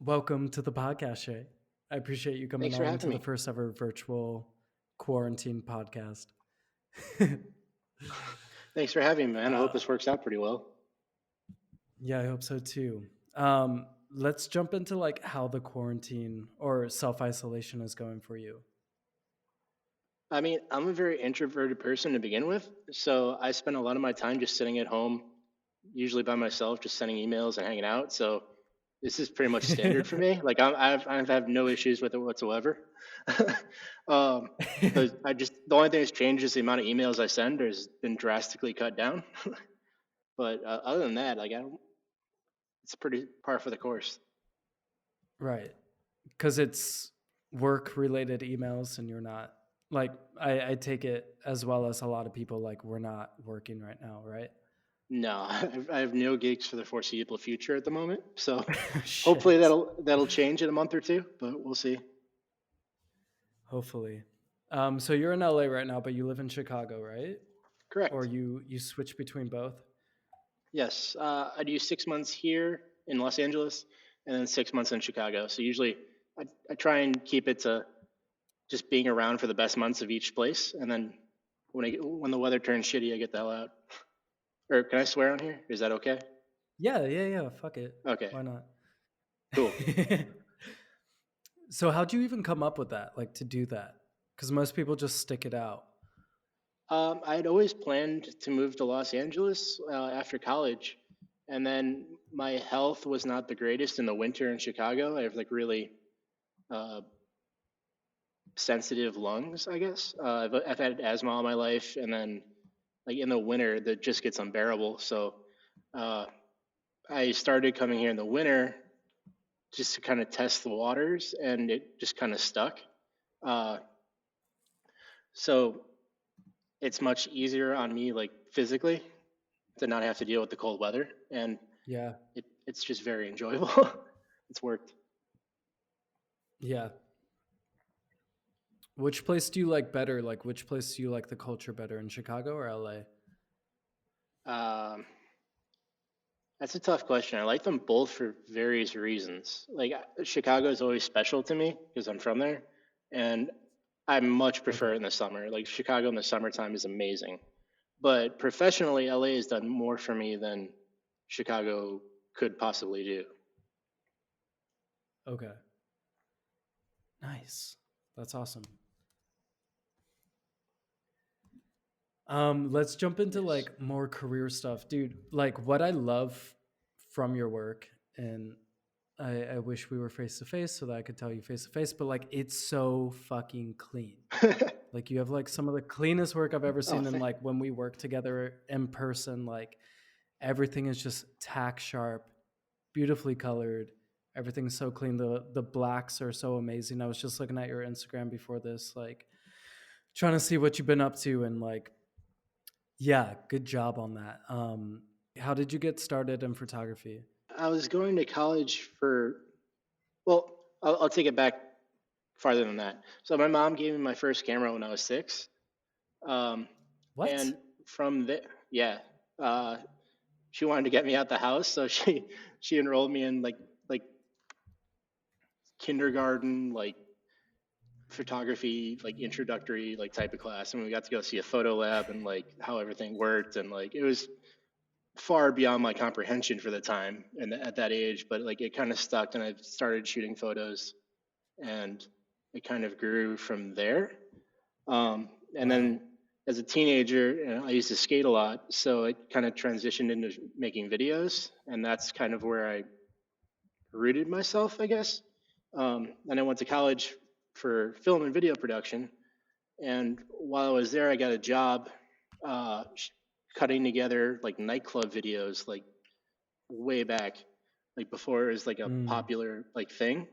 Welcome to the podcast, Shay. I appreciate you coming Thanks for on having to the me. first ever virtual quarantine podcast. Thanks for having me, man. I hope uh, this works out pretty well. yeah, I hope so too. Let's jump into like how the quarantine or self isolation is going for you. I mean, I'm a very introverted person to begin with, so I spend a lot of my time just sitting at home, usually by myself, just sending emails and hanging out. So this is pretty much standard for me. Like I've had no issues with it whatsoever. um, the only thing that's changed is the amount of emails I send has been drastically cut down. But other than that, like I don't, it's pretty par for the course. Right. Because it's work related emails and you're not like, I take it as well as a lot of people, like, we're not working right now, right? No, I have no gigs for the foreseeable future at the moment. So hopefully Shit. that'll change in a month or two, but we'll see. Hopefully. So you're in LA right now, but you live in Chicago, right? Or Correct. you switch between both? Yes, I do 6 months here in Los Angeles, and then 6 months in Chicago. So usually I try and keep it to just being around for the best months of each place, and then when the weather turns shitty, I get the hell out. Or can I swear on here? Is that okay? Yeah. Fuck it. Okay, Why not? cool. So how'd you even come up with that? Like to do that? Because most people just stick it out. I had always planned to move to Los Angeles after college, and then my health was not the greatest in the winter in Chicago. I have like really uh, sensitive lungs, I guess. I've had asthma all my life, and then like in the winter, that just gets unbearable. So uh, I started coming here in the winter just to kind of test the waters, and it just kind of stuck. Uh, so it's much easier on me, like physically, to not have to deal with the cold weather, and Yeah. it's just very enjoyable. It's worked. Yeah. Which place do you like better? Like which place do you like the culture better, in Chicago or LA? Um, that's a tough question. I like them both for various reasons. Like Chicago is always special to me because I'm from there, and I much prefer Okay. it in the summer. Like Chicago in the summertime is amazing, but professionally, LA has done more for me than Chicago could possibly do. Okay. Nice. That's awesome. Let's jump into Yes. like more career stuff, dude. Like what I love from your work, and I wish we were face to face so that I could tell you face to face, but like it's so fucking clean. Like you have like some of the cleanest work I've ever Oh, seen. And like when we work together in person, like everything is just tack sharp, beautifully colored. Everything's so clean. The blacks are so amazing. I was just looking at your Instagram before this, like trying to see what you've been up to, and like, yeah, good job on that. How did you get started in photography? I was going to college for, well, I'll take it back farther than that. So my mom gave me my first camera when I was 6. Um, What? and from there, yeah, uh, she wanted to get me out the house, so she enrolled me in like kindergarten, like photography, like introductory, like type of class, and we got to go see a photo lab and like how everything worked, and like it was far beyond my comprehension for the time and at that age, but like it kind of stuck, and I started shooting photos, and it kind of grew from there. And Wow. then as a teenager, I used to skate a lot, so it kind of transitioned into making videos, and that's kind of where I rooted myself, I guess. And I went to college for film and video production, and while I was there, I got a job uh, cutting together like nightclub videos, like way back, like before it was like a Mm. popular like thing,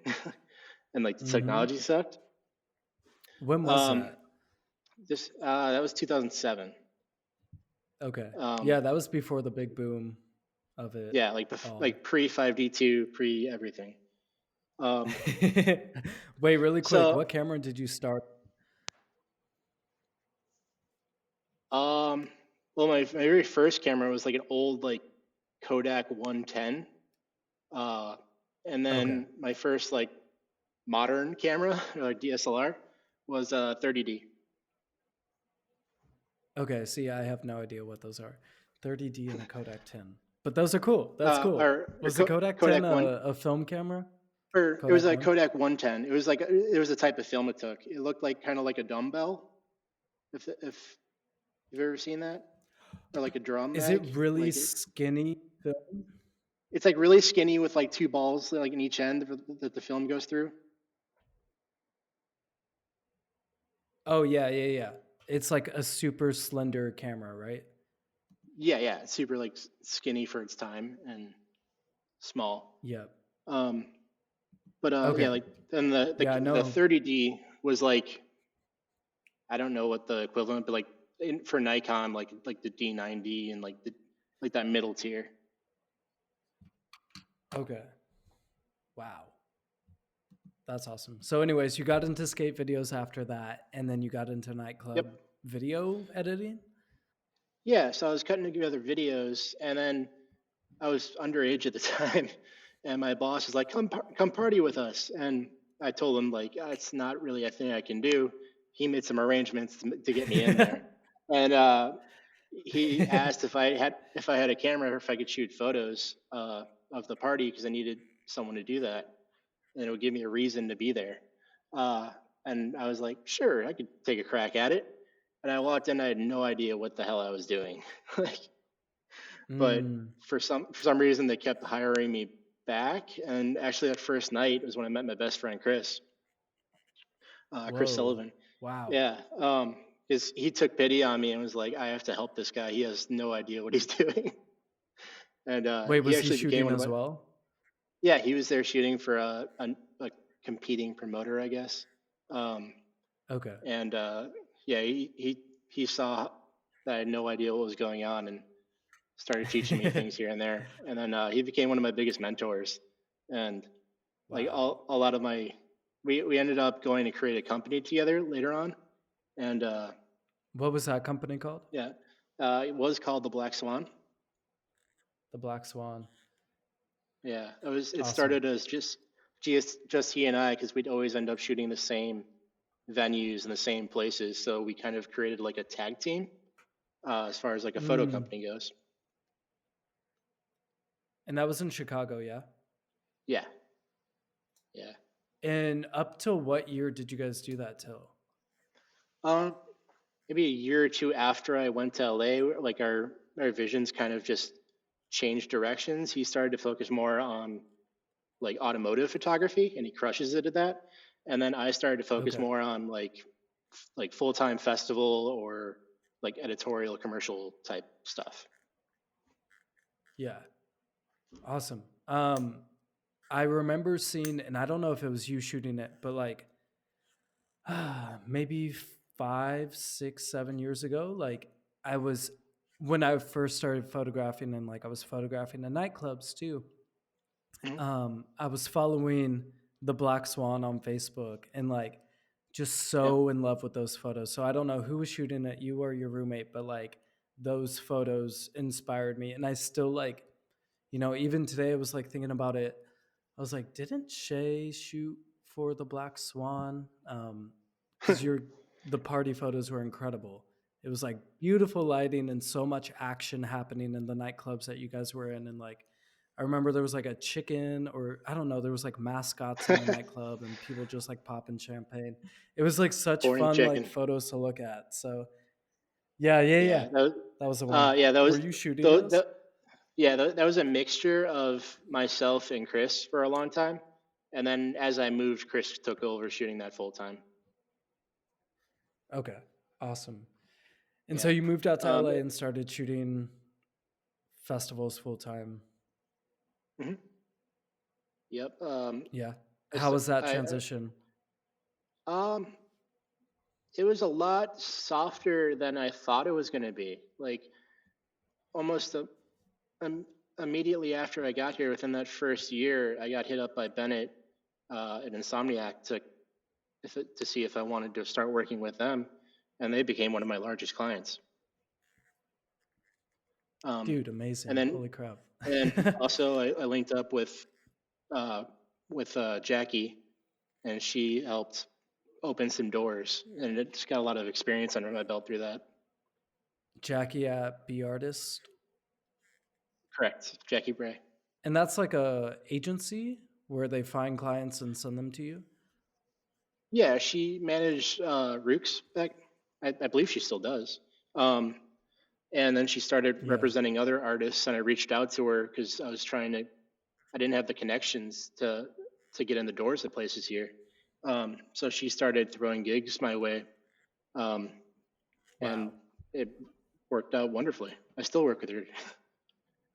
and like the Mm-hmm. technology sucked. When was Um, that? this that was 2007. Okay. Um, Yeah, that was before the big boom of it yeah, all. like pre 5D2, pre everything. Um, Wait, really quick. so What camera did you start? um, well, my very first camera was like an old like Kodak 110, uh, And Okay. then my first like modern camera, or DSLR, was 30D. Okay. See, I have no idea what those are. 30D and a Kodak 10. But those are cool. That's cool. Or Was the Kodak 10 Kodak one, a film camera? or it was Kodak a 1? Kodak 110. It was like it was a type of film it took. It looked like kind of like a dumbbell. If you've ever seen that, or like a drum Is it mag, really like it, skinny film? it's like really skinny with like two balls like in each end that the film goes through. Oh, yeah, yeah, yeah. It's like a super slender camera, right? Yeah, yeah, it's super like skinny for its time and small. Yep. Um, but yeah, Okay. like then Yeah, I the know. 30D was like, I don't know what the equivalent, but like for Nikon, like the D90 and like the like that middle tier. Okay. Wow. That's awesome. So, anyways, you got into skate videos after that, and then you got into Yep. nightclub video editing? Yeah, so I was cutting together videos, and then I was underage at the time, and my boss was like, come party with us," and I told him like, it's not really a thing I can do. He made some arrangements to get me in there, and he asked if I had a camera or if I could shoot photos of the party because I needed someone to do that, and it would give me a reason to be there. Uh, and I was like, sure, I could take a crack at it. And I walked in, I had no idea what the hell I was doing. Like, but Mm. for some reason, they kept hiring me back. And actually, that first night was when I met my best friend Chris Whoa. Sullivan. Wow. Yeah, because he took pity on me and was like, I have to help this guy. He has no idea what he's doing. And Wait, he was he actually became shooting one of as my. well? Yeah, he was there shooting for a competing promoter, I guess. Um, Okay. and yeah, he saw that I had no idea what was going on and started teaching me things here and there. And then he became one of my biggest mentors. And like Wow. a lot of my, we ended up going to create a company together later on. And What was that company called? yeah, it was called the Black Swan. The Black Swan. Yeah, it was. It Awesome. started as just he and I because we'd always end up shooting the same venues and the same places. So we kind of created like a tag team as far as like a photo Mm. company goes. And that was in Chicago, yeah? Yeah, yeah. And up till what year did you guys do that till? Um, Maybe a year or two after I went to LA, like our visions kind of just changed directions. He started to focus more on like automotive photography, and he crushes it at that. And then I started to focus Okay. more on like full time festival or like editorial commercial type stuff. Yeah. Awesome. I remember seeing, and I don't know if it was you shooting it, but like maybe 5, 6, 7 years ago, like I was when I first started photographing, and like I was photographing the nightclubs too. Mhm. I was following the Black Swan on Facebook, and like just Yep. so in love with those photos. So I don't know who was shooting it, you or your roommate, but like those photos inspired me, and I still like, even today I was like thinking about it. I was like, didn't Shea shoot for the Black Swan? Because the party photos were incredible. It was like beautiful lighting and so much action happening in the nightclubs that you guys were in. And like, I remember there was like a chicken, or I don't know, there was like mascots in the nightclub and people just like popping champagne. It was like such Boring fun like chicken. photos to look at. So yeah, yeah, yeah. Yeah. That was the one. Yeah, that Were was you shooting the, those? the yeah, that was a mixture of myself and Chris for a long time. And then as I moved, Chris took over shooting that full time. Okay, awesome. And so Yeah. you moved out to Um, LA and started shooting festivals full time. mhm. Yep. Yeah. I, How st- was that transition? um, it was a lot softer than I thought it was going to be. Like almost um, immediately after I got here, within that first year, I got hit up by Bennett at Insomniac to see if I wanted to start working with them, and they became one of my largest clients. Um, Dude, and amazing. then Holy crap. and also I linked up with with Jackie, and she helped open some doors, and it just got a lot of experience under my belt through that. Jackie at Be Artist, Correct, Jackie Bray. and that's like a agency where they find clients and send them to you. Yeah, she managed Rooks back. I believe she still does. Um, and then she started Yeah. representing other artists, and I reached out to her because I was trying to. I didn't have the connections to get in the doors of places here. So she started throwing gigs my way, um, and Wow. it worked out wonderfully. I still work with her.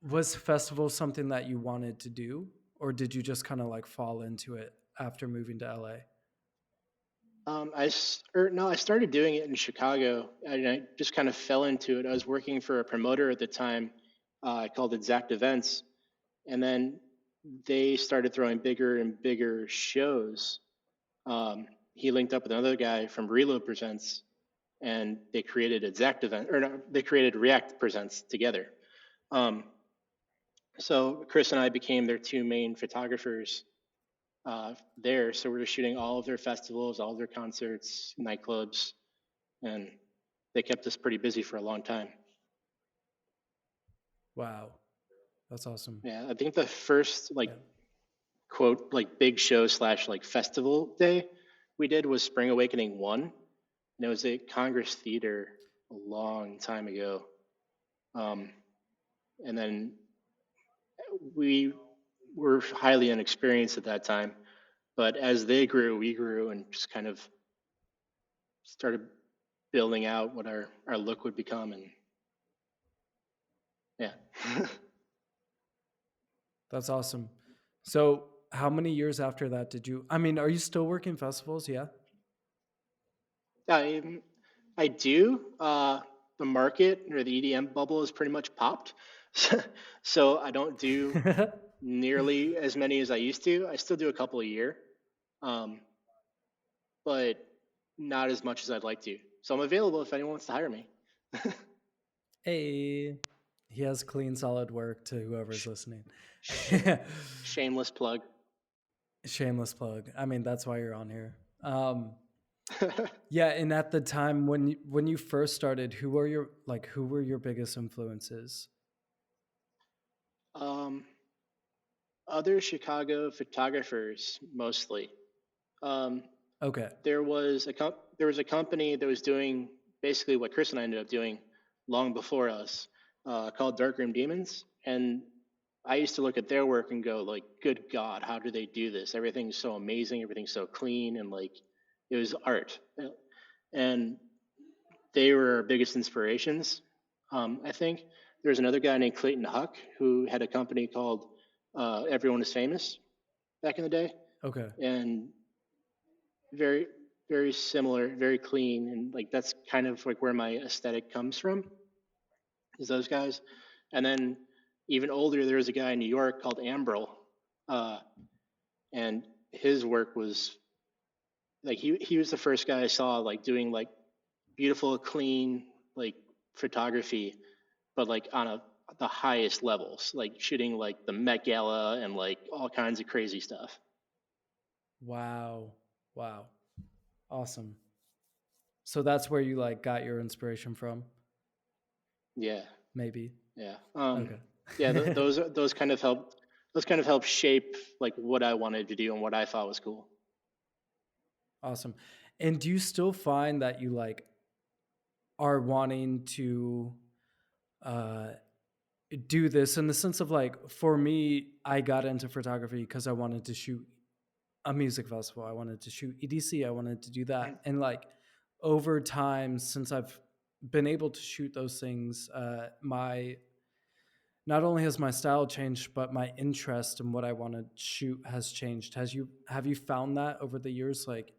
Was festival something that you wanted to do, or did you just kind of like fall into it after moving to LA? No, I started doing it in Chicago, and I just kind of fell into it. I was working for a promoter at the time called Exact Events, and then they started throwing bigger and bigger shows. He linked up with another guy from Reload Presents, and they created Exact Event, or no, they created React Presents together. Um, so Chris and I became their two main photographers there. So we were shooting all of their festivals, all of their concerts, nightclubs, and they kept us pretty busy for a long time. Wow, that's awesome. Yeah, I think the first like Yeah. quote like big show slash like festival day we did was Spring Awakening 1, and it was at Congress Theater a long time ago. Um, and then we were highly inexperienced at that time, but as they grew, we grew and just kind of started building out what our look would become. And yeah. That's awesome. So, how many years after that did you? I mean, are you still working festivals? Yeah. I, I do. The market or the EDM bubble is pretty much popped. So I don't do nearly as many as I used to. I still do a couple a year, um, but not as much as I'd like to. So I'm available if anyone wants to hire me. Hey, he has clean, solid work to whoever's listening. Sh- Shameless plug. Shameless plug. I mean, that's why you're on here. Yeah, and at the time when you first started, who were your biggest influences? um, Other Chicago photographers mostly. Um, Okay. there was a company that was doing basically what Chris and I ended up doing long before us, called Darkroom Demons, and I used to look at their work and go like, "Good God, how do they do this? Everything's so amazing, everything's so clean, and like, it was art." And they were our biggest inspirations. I think there's another guy named Clayton Huck who had a company called Everyone is Famous back in the day, Okay. and very very similar, very clean, and like that's kind of like where my aesthetic comes from is those guys. And then even older, there was a guy in New York called Ambril, uh, and his work was like he was the first guy I saw like doing like beautiful, clean like photography, but like on the highest levels, like shooting like the Met Gala and like all kinds of crazy stuff. Wow. Wow. Awesome. So that's where you like got your inspiration from, Yeah, maybe. yeah, Okay. yeah. Those kind of help shape like what I wanted to do and what I thought was cool. Awesome. And do you still find that you like are wanting to uh do this in the sense of like for me, I got into photography because I wanted to shoot a music festival. I wanted to shoot EDC. I wanted to do that. And like over time, since I've been able to shoot those things, my not only has my style changed, but my interest in what I want to shoot has changed. Have you found that over the years? Like,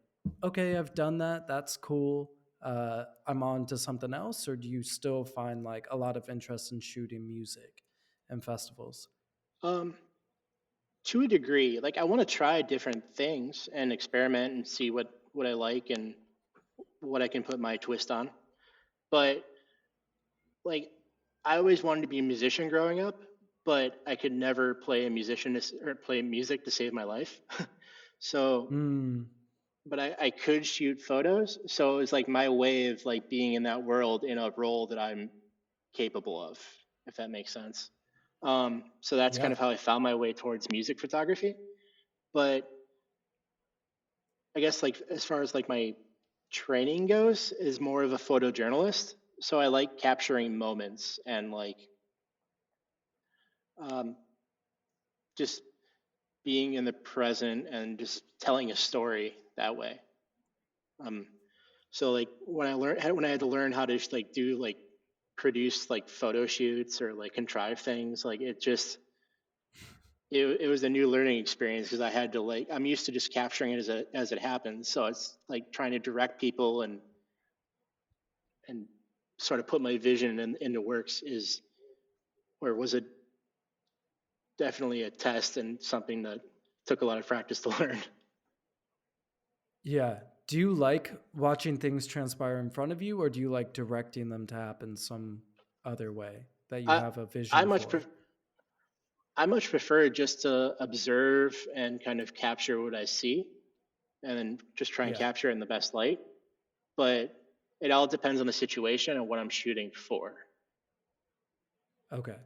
okay, I've done that. That's cool. I'm on to something else, or do you still find like a lot of interest in shooting music and festivals? Um, to a degree, like I want to try different things and experiment and see what I like and what I can put my twist on. But like I always wanted to be a musician growing up, but I could never play a or play music to save my life. So, Mm, but I could shoot photos. So it was like my way of like being in that world in a role that I'm capable of, if that makes sense. So that's kind yeah. of how I found my way towards music photography. But I guess like as far as like my training goes, is more of a photojournalist. So I like capturing moments and like um, just being in the present and just telling a story that way. Um, so like when I had to learn how to just like do like produce like photo shoots or like contrive things, like it was a new learning experience because I had to like I'm used to just capturing it as it happens. So it's like trying to direct people and sort of put my vision into works is or was it definitely a test and something that took a lot of practice to learn. Yeah. Do you like watching things transpire in front of you, or do you like directing them to happen some other way that you I have a I vision much for? pref- I much prefer just to observe and kind of capture what I see and then just try and Yeah. capture it in the best light. But it all depends on the situation and what I'm shooting for. Okay.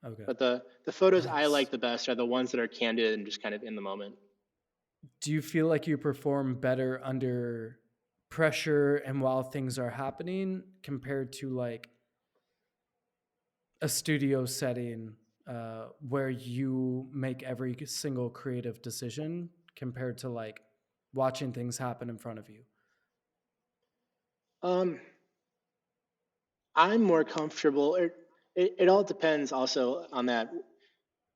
Okay. But the photos I Nice. like the best are the ones that are candid and just kind of in the moment. Do you feel like you perform better under pressure and while things are happening compared to like a studio setting where you make every single creative decision compared to like watching things happen in front of you? Um, I'm more comfortable. It all depends also on that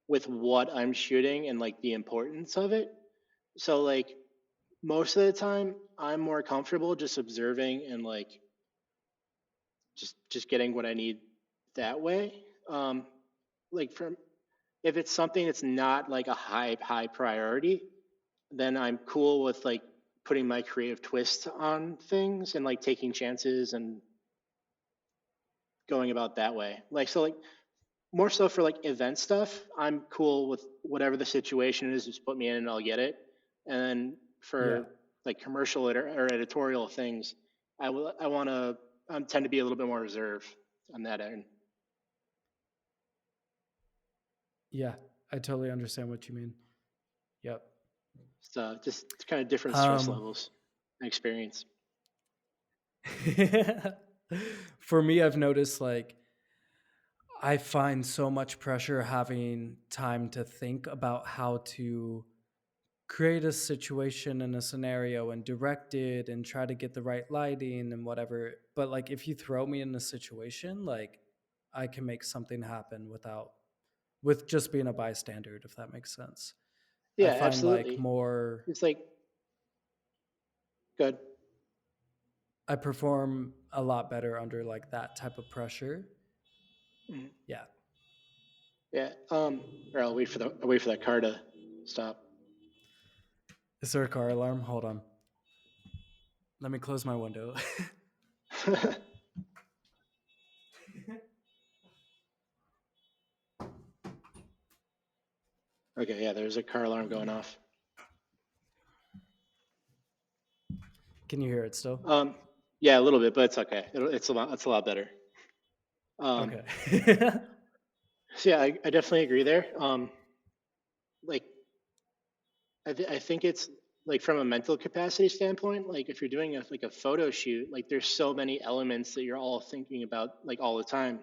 with what I'm shooting and like the importance of it. So like most of the time, I'm more comfortable just observing and like just getting what I need that way. Um, like from if it's something that's not like a high priority, then I'm cool with like putting my creative twist on things and like taking chances and going about that way. Like so like more so for like event stuff, I'm cool with whatever the situation is, just put me in and I'll get it. And then Yeah. for like commercial or editorial things, I want to tend to be a little bit more reserved on that end. Yeah. I totally understand what you mean. Yep. So just kind of different stress Um, levels and experience. for me, I've noticed like I find so much pressure having time to think about how to create a situation and a scenario and direct it and try to get the right lighting and whatever. But like if you throw me in a situation, like I can make something happen with just being a bystander, if that makes sense. I Yeah, find like absolutely. more It's like good. I perform a lot better under like that type of pressure. Mhm. Yeah. Yeah. Or I'll wait for that car to stop. Is there a car alarm? Hold on. Let me close my window. Okay, yeah, there's a car alarm going off. Can you hear it still? Um, yeah, a little bit, but it's okay. It's a lot better. Um, Okay. so yeah, I definitely agree there. Like I think it's like from a mental capacity standpoint, like if you're doing like a photo shoot, like there's so many elements that you're all thinking about like all the time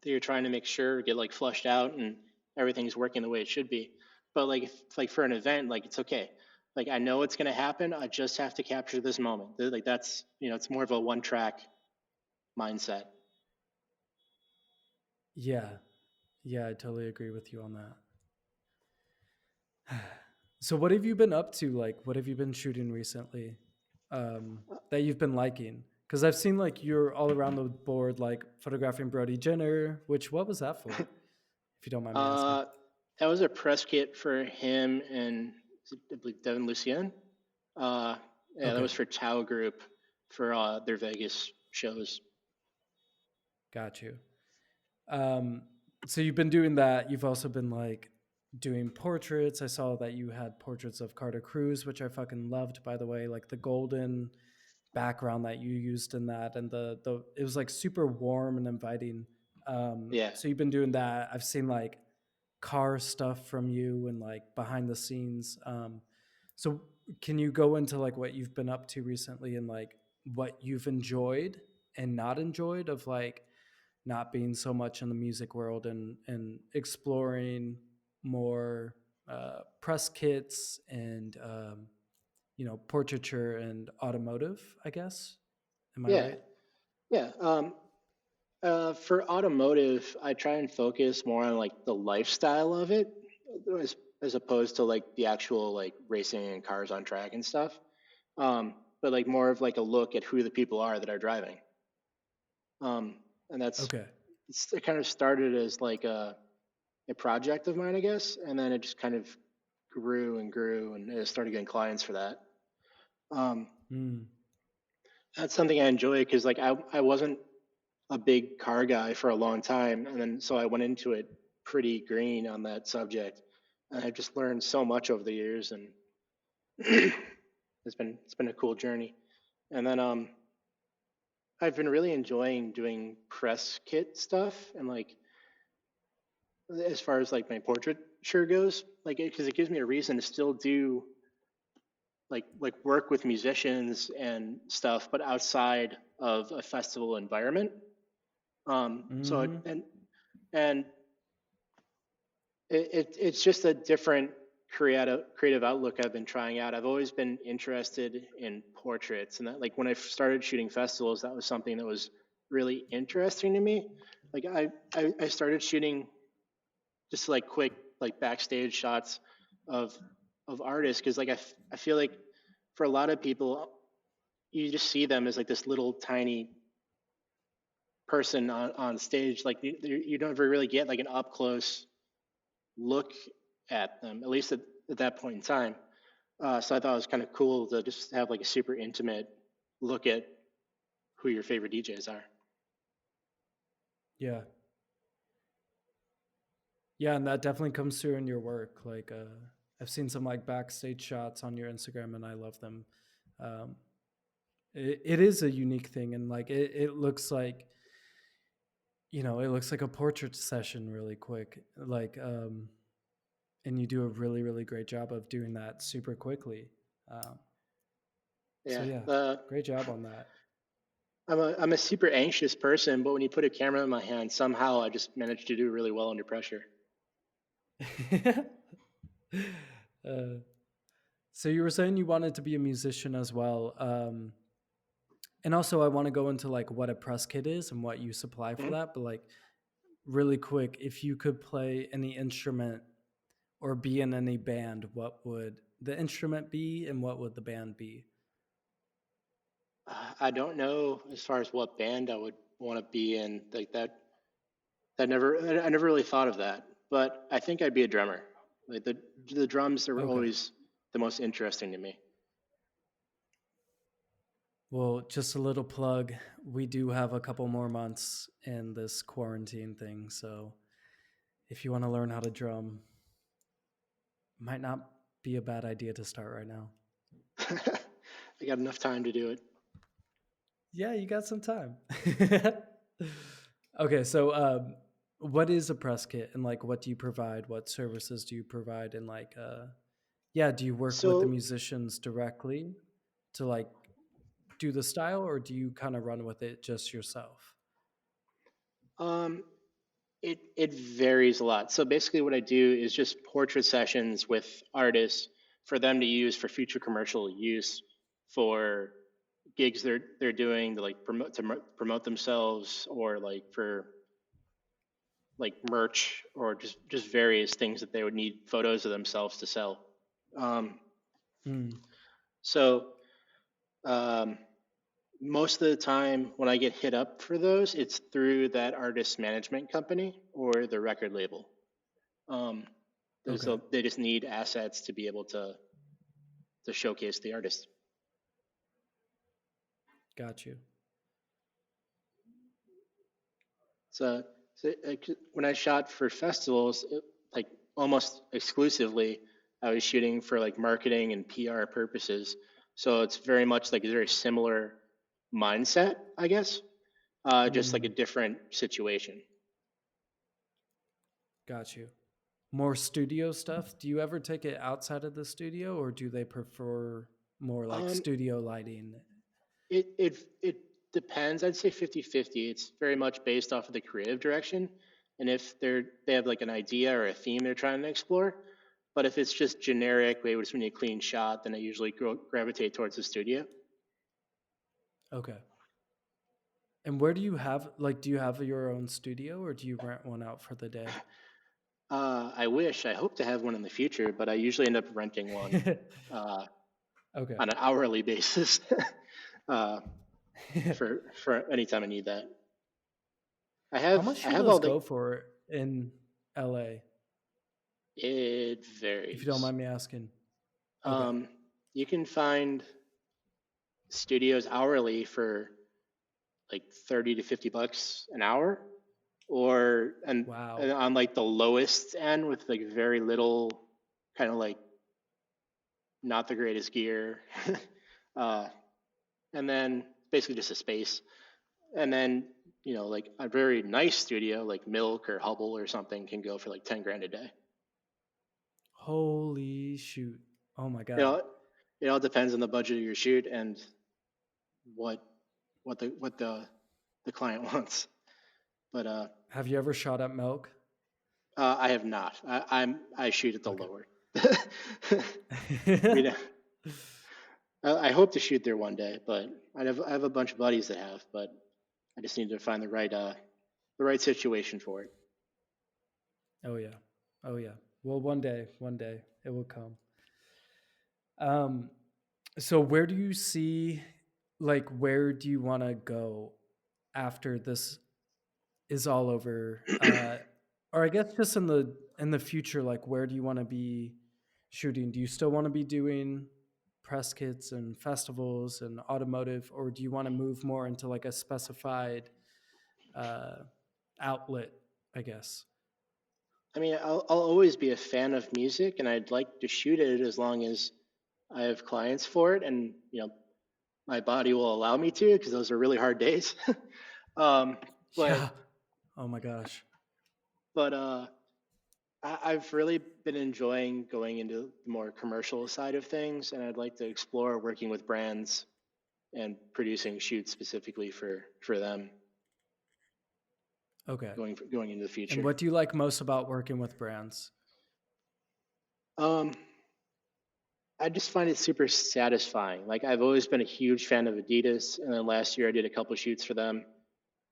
that you're trying to make sure get like flushed out and everything's working the way it should be. But like if like for an event, like it's okay. Like I know it's gonna happen. I just have to capture this moment. Like that's it's more of a one track mindset. Yeah. Yeah, I totally agree with you on that. So what have you been up to? Like what have you been shooting recently? That you've been liking? Because I've seen like you're all around the board like photographing Brody Jenner, which what was that for? If you don't mind me asking. Uh, that was a press kit for him and I believe Devin Lucien. Uh, yeah, that Okay. was for Chow Group for their Vegas shows. Got you. Um So you've been doing that. You've also been like doing portraits. I saw that you had portraits of Carter Cruz, which I fucking loved, by the way. Like the golden background that you used in that, and the it was like super warm and inviting. Yeah, So you've been doing that. I've seen like car stuff from you and like behind the scenes. So can you go into like what you've been up to recently and like what you've enjoyed and not enjoyed of like not being so much in the music world and exploring more press kits and portraiture and automotive, I guess. Am I yeah, right? yeah. For automotive, I try and focus more on like the lifestyle of it, as opposed to like the actual like racing and cars on track and stuff. But like more of like a look at who the people are that are driving. And Okay. it kind of started as like a project of mine, I guess, and then it just kind of grew and grew, and I started getting clients for that. Um, Mm. that's something I enjoy because like I wasn't a big car guy for a long time, and then so I went into it pretty green on that subject, and I've just learned so much over the years, and it's been a cool journey. And then I've been really enjoying doing press kit stuff, and like as far as like my portraiture goes, like because it gives me a reason to still do like work with musicians and stuff, but outside of a festival environment. So Hmm. and it's just a different creative outlook I've been trying out. I've always been interested in portraits, and that like when I started shooting festivals, that was something that was really interesting to me. Like I started shooting just like quick like backstage shots of artists because like I feel like for a lot of people you just see them as like this little tiny person on stage. Like you don't ever really get like an up close look at them, at least at that point in time. So I thought it was kind of cool to just have like a super intimate look at who your favorite DJs are. Yeah. Yeah, and that definitely comes through in your work. Like, I've seen some like backstage shots on your Instagram, and I love them. Um, it is a unique thing, and like it looks like it looks like a portrait session really quick. Like, and you do a really really great job of doing that super quickly. Um, so Yeah, yeah, great job on that. I'm a super anxious person, but when you put a camera in my hand, somehow I just managed to do really well under pressure. uh, so you were saying you wanted to be a musician as well. And also I want to go into like what a press kit is and what you supply for Mhm. that, but like really quick, if you could play any instrument or be in any band, what would the instrument be and what would the band be? I don't know as far as what band I would want to be in like that. I never really thought of that, but I think I'd be a drummer. Like the drums are Okay. always the most interesting to me. Well, just a little plug. We do have a couple more months in this quarantine thing, so if you want to learn how to drum, might not be a bad idea to start right now. I got enough time to do it. Yeah, you got some time. Okay, so what is a press kit and like what do you provide? What services do you provide? And like yeah, do you work with the So musicians directly to like do the style or do you kind of run with it just yourself? um, it varies a lot. So basically, what I do is just portrait sessions with artists for them to use for future commercial use for gigs they're doing to like promote themselves or like for like merch or just various things that they would need photos of themselves to sell. Um, Mm, so um, most of the time when I get hit up for those, it's through that artist management company or the record label. Um, okay, they just need assets to be able to showcase the artist. got you. So So when I shot for festivals, like almost exclusively, I was shooting for like marketing and PR purposes. So it's very much like a very similar mindset, I guess, just like a Mm, different situation. got you. More studio stuff. Do you ever take it outside of the studio, or do they prefer more like Um, studio lighting? it depends. I'd say 50-50. It's very much based off of the creative direction. And if they have like an idea or a theme they're trying to explore. But if it's just generic, we just need a clean shot, then I usually gravitate towards the studio. Okay. And where do you have like? Do you have your own studio, or do you rent one out for the day? I wish, I hope to have one in the future, but I usually end up renting one uh, Okay. on an hourly basis uh, for any time I need that. How much I do have those all the. go for in LA, It if you don't varies. mind me asking? Okay. Um, you can find studios hourly for like 30 to 50 bucks an hour, or and Wow. on like the lowest end with like very little, kind of like not the greatest gear. uh, and then basically just a space. And then, like a very nice studio like Milk or Hubble or something can go for like 10 grand a day. Holy shoot. Oh my You god. know, it all depends on the budget of your shoot and what what the client wants. But Have you ever shot at Milk? I have not. I shoot at the Okay. lower. I mean, I hope to shoot there one day, but I have a bunch of buddies that have, but I just need to find the right situation for it. Oh yeah. Oh yeah. Well, one day it will come. So where do you see, like, where do you want to go after this is all over? Or I guess just in the future, like, where do you want to be shooting? Do you still want to be doing press kits and festivals and automotive, or do you want to move more into like a specified uh, outlet? I guess. I mean, I'll always be a fan of music, and I'd like to shoot it as long as I have clients for it, and my body will allow me to, because those are really hard days. um, but Yeah. Oh my gosh. but I've really been enjoying going into the more commercial side of things, and I'd like to explore working with brands and producing shoots specifically for them Okay. going into the And future. what do you like most about working with brands? Um, I just find it super satisfying. Like I've always been a huge fan of Adidas, and then last year I did a couple shoots for them,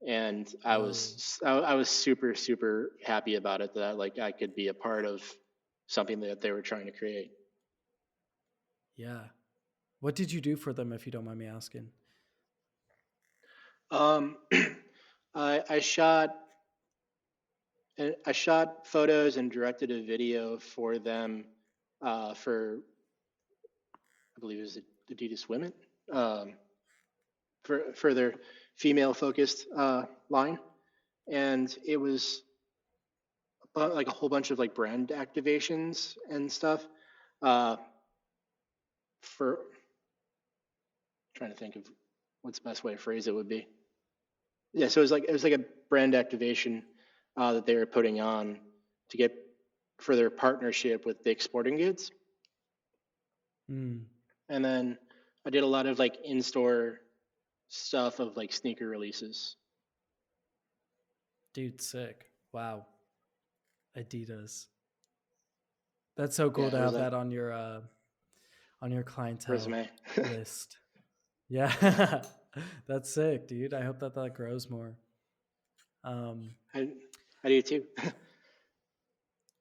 and Oh, I was super happy about it, that like I could be a part of something that they were trying to create. yeah. What did you do for them, if you don't mind me asking? Um, I shot and I shot photos and directed a video for them, for I believe it was Adidas Women, um, for their female focused line, and it was like a whole bunch of like brand activations and stuff. Uh, for trying to think of what's the best way to phrase it would be. Yeah, so it was like a brand activation that they were putting on to get for their partnership with Dick's Sporting Goods. Mm, And then I did a lot of like in-store stuff of like sneaker releases. dude, sick. Wow. Adidas. That's so cool Yeah, to it was have a that on your clientele resume. list. Yeah. That's sick, dude. I hope that that grows more. Um, I, I do too.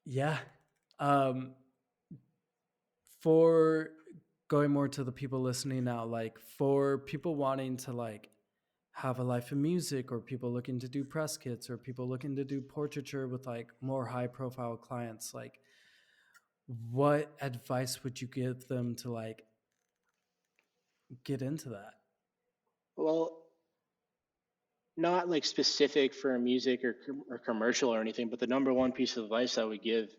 yeah. Um, for going more to the people listening now, like for people wanting to like have a life in music, or people looking to do press kits, or people looking to do portraiture with like more high profile clients, like what advice would you give them to like get into that? Well, not like specific for music or commercial or anything, but the number one piece of advice I would give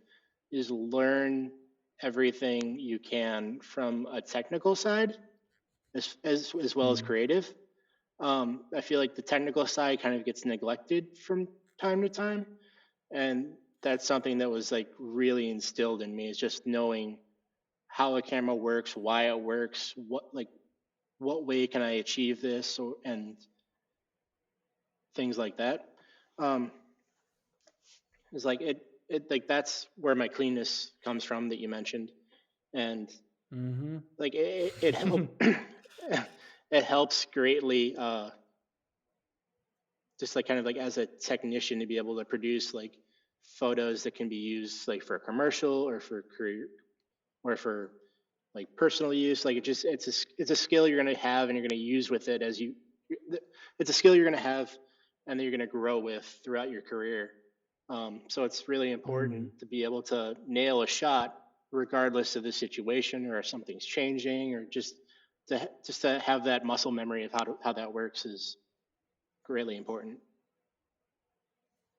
is learn everything you can from a technical side as well as Mm, creative. I feel like the technical side kind of gets neglected from time to time, and that's something that was like really instilled in me is just knowing how a camera works, why it works, what way can I achieve this, and things like that. Um, it's like it like that's where my cleanness comes from that you mentioned, and mm-hmm. like it help it helps greatly. Just like kind of like as a technician to be able to produce like photos that can be used like for a commercial or for career or for like personal use. Like it's a skill you're going to have and you're going to use with it as you it's a skill you're going to have and that you're going to grow with throughout your career. So it's really Mm, important to be able to nail a shot regardless of the situation or if something's changing or just to have that muscle memory of how that works is greatly important.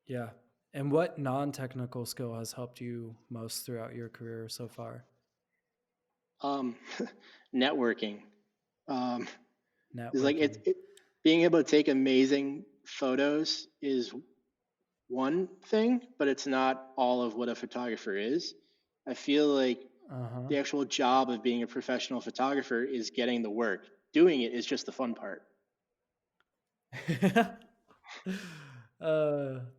yeah. And what non-technical skill has helped you most throughout your career so far? um, Networking. Um, is like Networking. being able to take amazing photos is one thing, but it's not all of what a photographer is. I feel like Uh-huh. the actual job of being a professional photographer is getting the work. Doing it is just the fun part.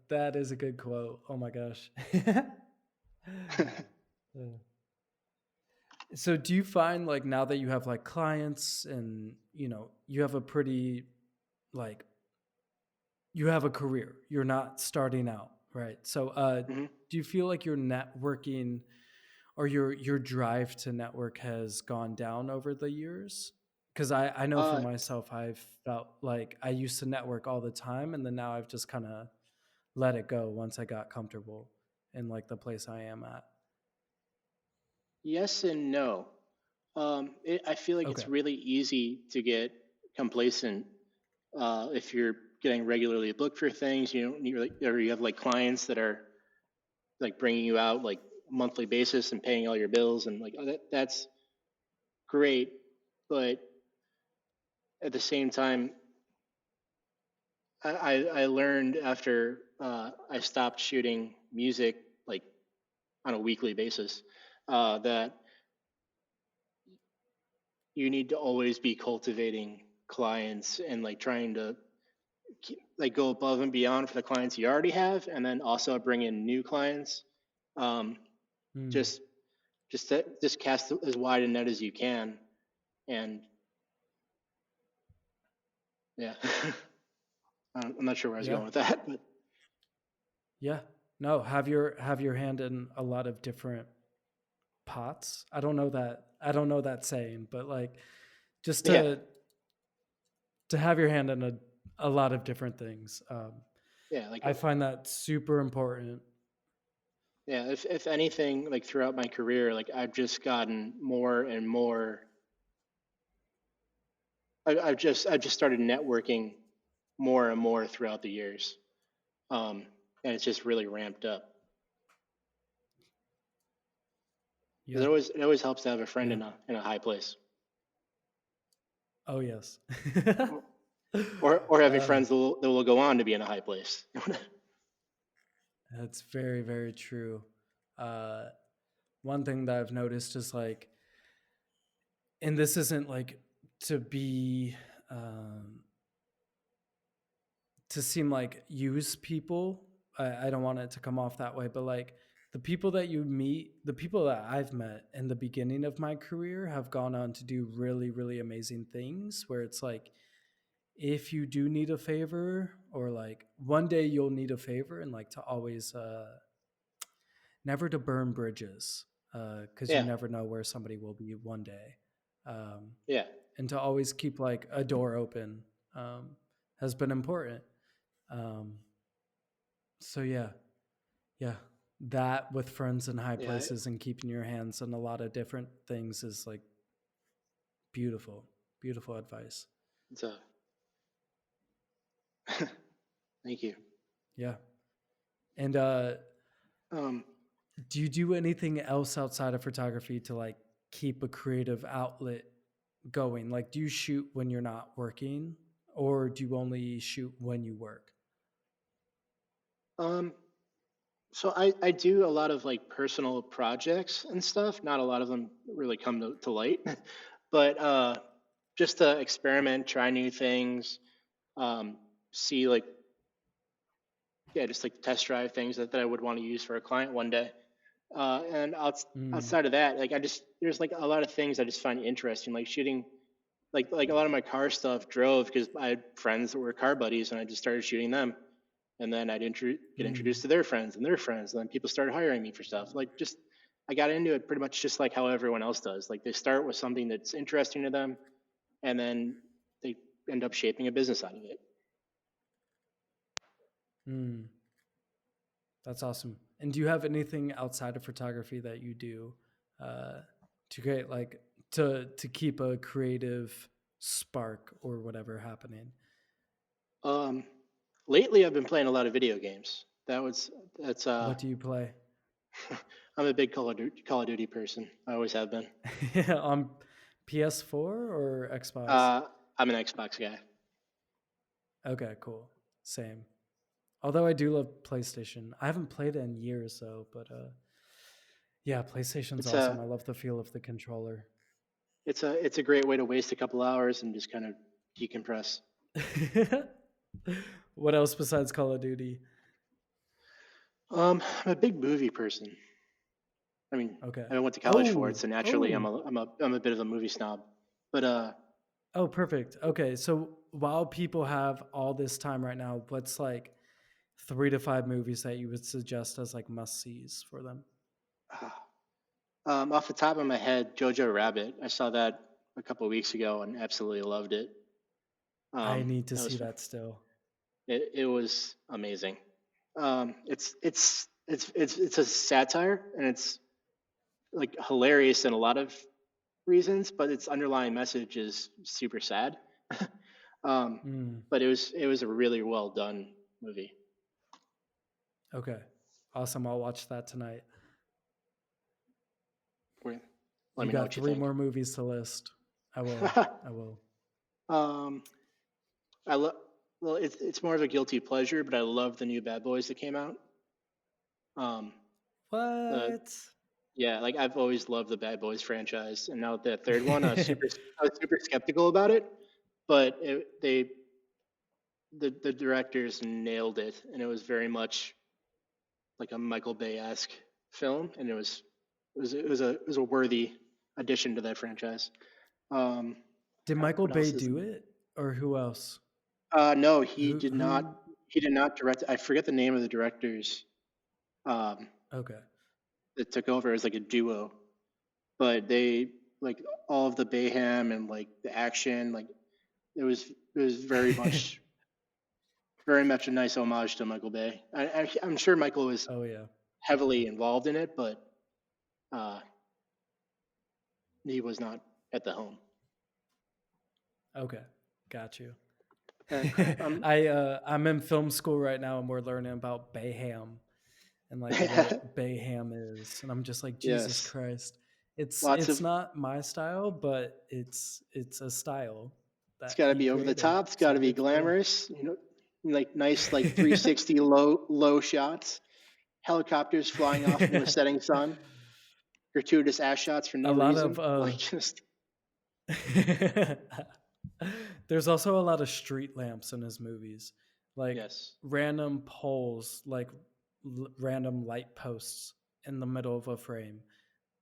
That is a good quote. Oh my gosh. Uh, so do you find like now that you have like clients and you have a pretty like you have a career, you're not starting out, right? So Mhm. do you feel like your networking or your drive to network has gone down over the years? Because I know for uh, myself, I've felt like I used to network all the time, and then now I've just kind of let it go once I got comfortable in like the place I am at. yes and no. I feel like it's Okay. really easy to get complacent if you're getting regularly booked for things. You don't need, or you have like clients that are like bringing you out like monthly basis and paying all your bills and like that's great, but at the same time, I learned after I stopped shooting music like on a weekly basis that you need to always be cultivating clients and like trying to like go above and beyond for the clients you already have, and then also bring in new clients. Um, Hmm. just just cast as wide a net as you can, and yeah, I'm not sure where I was Yeah. going with that, but Yeah. No, have your hand in a lot of different pots. I don't know that saying, but like just yeah, to have your hand in a lot of different things. yeah, like I find that super important. yeah. If anything, like throughout my career, like I've just gotten more and more. I've just started networking more and more throughout the years, and it's just really ramped up. Yeah. It always helps to have a friend Yeah. in a high place, Oh yes. or having uh, friends that will go on to be in a high place. that's very, very true. Uh, one thing that I've noticed is like, and this isn't like to be, um, to seem like use people. I don't want it to come off that way, but like the people that you meet, the people that I've met in the beginning of my career have gone on to do really, really amazing things where it's like, if you do need a favor or like one day you'll need a favor and like to always never to burn bridges because you Yeah, never know where somebody will be one day, um, yeah, and to always keep like a door open um, has been important. um, so yeah, yeah, that with friends in high yeah. places and keeping your hands on a lot of different things is like beautiful, beautiful advice. It's a Thank you. Yeah. And Um, do you do anything else outside of photography to like keep a creative outlet going? Like, do you shoot when you're not working, or do you only shoot when you work? um, so I do a lot of like personal projects and stuff. Not a lot of them really come to light, but just to experiment, try new things, um, see like yeah, just like test drive things that I would want to use for a client one day. And Mm, outside of that, like I just there's like a lot of things I just find interesting, like shooting, like a lot of my car stuff drove because I had friends that were car buddies, and I just started shooting them, and then get introduced mm, to their friends and their friends, and then people started hiring me for stuff. Like just I got into it pretty much just like how everyone else does. Like they start with something that's interesting to them, and then they end up shaping a business out of it. mm. That's awesome. And do you have anything outside of photography that you do uh, to create like to keep a creative spark or whatever happening? Um, Lately, I've been playing a lot of video games. That's What do you play? I'm a big Call of Duty person. I always have been. On PS4 or Xbox? Uh, I'm an Xbox guy. Okay, cool. Same. Although I do love PlayStation. I haven't played it in years though, but yeah, PlayStation's It's awesome. a I love the feel of the controller. it's a great way to waste a couple hours and just kind of decompress. What else besides Call of Duty? I'm a big movie person. I mean, Okay. I went to college for it, Oh, so naturally oh, I'm a bit of a movie snob. But oh, perfect. Okay, so while people have all this time right now, what's like 3 to 5 movies that you would suggest as like must sees for them? off the top of my head, Jojo Rabbit. I saw that a couple of weeks ago and absolutely loved it. I need to That see was that still. it was amazing. It's a satire, and it's like hilarious in a lot of reasons, but its underlying message is super sad. um, Mm, but it was a really well done movie. okay, awesome. I'll watch that tonight. Let You me know got what you three think. more movies to list. I will. I will. um, I love. Well, it's more of a guilty pleasure, but I love the new Bad Boys that came out. Um, the What? Yeah, like I've always loved the Bad Boys franchise, and now the third one, I was super skeptical about it, but the directors nailed it, and it was very much like a Michael Bay esque film, and it was a worthy addition to that franchise. Um, Did Michael what Bay else is? do it, or who else? No, Who? Who? He did not direct. I forget the name of the directors um, Okay. that took over as like a duo, but they like all of the Bayham and like the action, like it was very much a nice homage to Michael Bay. I'm sure Michael was Oh yeah. heavily involved in it, but uh, he was not at the helm. Okay. Got you. And um, I'm in film school right now, and we're learning about Bayham and like what Bayham is, and I'm just like Jesus yes, Christ. lots It's of. not my style, but it's a style It's that got to he be over the created. top. It's got So to be good for him. glamorous. You know, like nice like 360 low shots, helicopters flying off into a setting sun, gratuitous ass shots for no A lot reason. of Like just there's also a lot of street lamps in his movies, like yes. random poles, like random light posts in the middle of a frame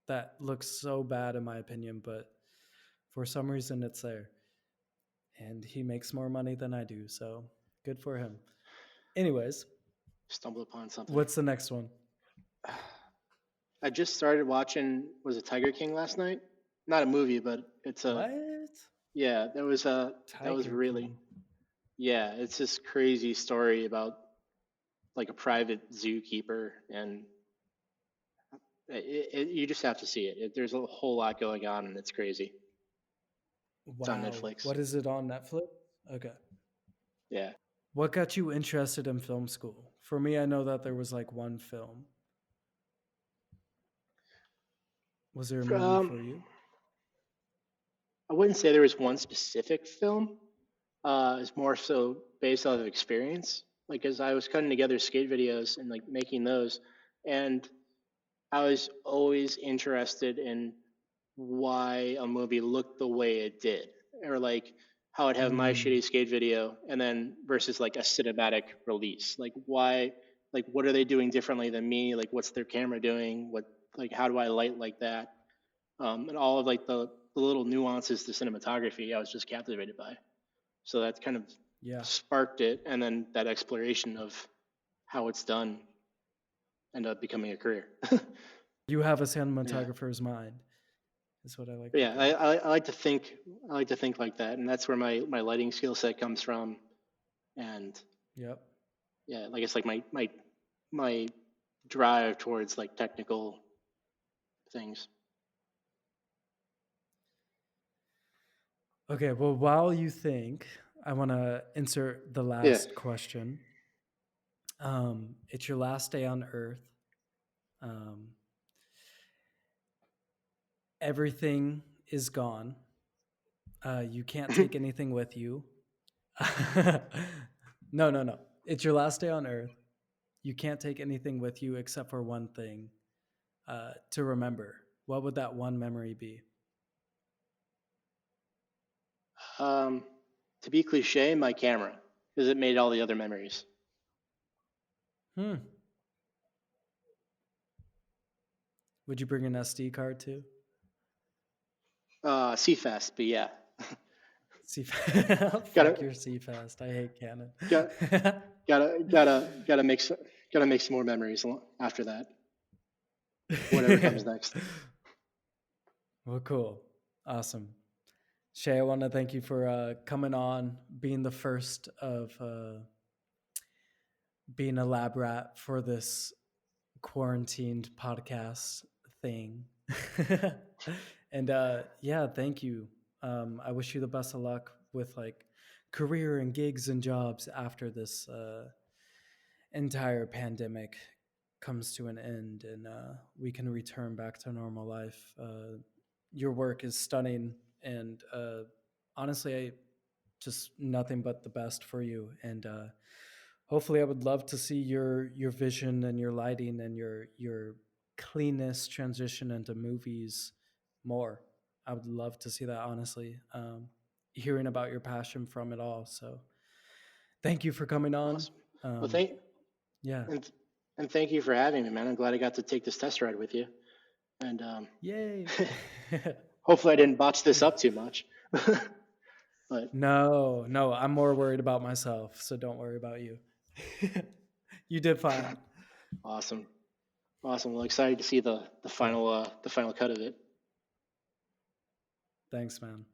that looks so bad in my opinion, but for some reason it's there, and he makes more money than I do, so good for him. Anyways, Stumbled upon something. what's the next one? I just started watching was it Tiger King last night? Not a movie, but it's a What? yeah. That was Tiger really King. yeah. It's this crazy story about like a private zookeeper, and you just have to see it. There's a whole lot going on, and it's crazy. It's on Wow. Netflix. What is it on Netflix? Okay. Yeah. What got you interested in film school? For me, I know that there was like one film. Was there a movie Um, for you? I wouldn't say there was one specific film. It's more so based off of experience. Like as I was cutting together skate videos and like making those, and I was always interested in why a movie looked the way it did, or like how it have my Hmm. shitty skate video, and then versus like a cinematic release. Like why, like what are they doing differently than me? Like what's their camera doing? What like how do I light like that? And all of like the little nuances to cinematography, I was just captivated by. So that kind of Yeah. sparked it, and then that exploration of how it's done ended up becoming a career. You have a Yeah, cinematographer's mind, is what I like but to yeah, think. I like to think like that, and that's where my lighting skill set comes from. And Yep. yeah, like it's like my drive towards like technical things. Okay. Well, while you think, I want to insert the Yeah. last question. It's your last day on Earth. Um, everything is gone. You can't take anything with you. No, no, no. It's your last day on Earth. You can't take anything with you except for one thing to remember. What would that one memory be? um, to be cliche, my camera because it made all the other memories. Hmm. Would you bring an SD card too? CFast, but yeah, C gotta Fuck your CFast. I hate Canon. got gotta make gotta make some more memories after that. Whatever comes next. Well, cool. Awesome. Shay, I want to thank you for coming on, being the first of being a lab rat for this quarantined podcast thing. And yeah, thank you. I wish you the best of luck with like career and gigs and jobs after this entire pandemic comes to an end and we can return back to normal life. Your work is stunning, and honestly, I just nothing but the best for you. And hopefully, I would love to see your vision and your lighting and your cleanness transition into movies more. I would love to see that, honestly. Hearing about your passion from it all. So, thank you for coming on. Awesome. Well, Um, yeah. and and thank you for having me, man. I'm glad I got to take this test ride with you, and Yay. hopefully I didn't botch this up too much. But No, no, I'm more worried about myself, so don't worry about you. You did fine. awesome, awesome. Well, excited to see the Cool. final the final cut of it. Thanks, man.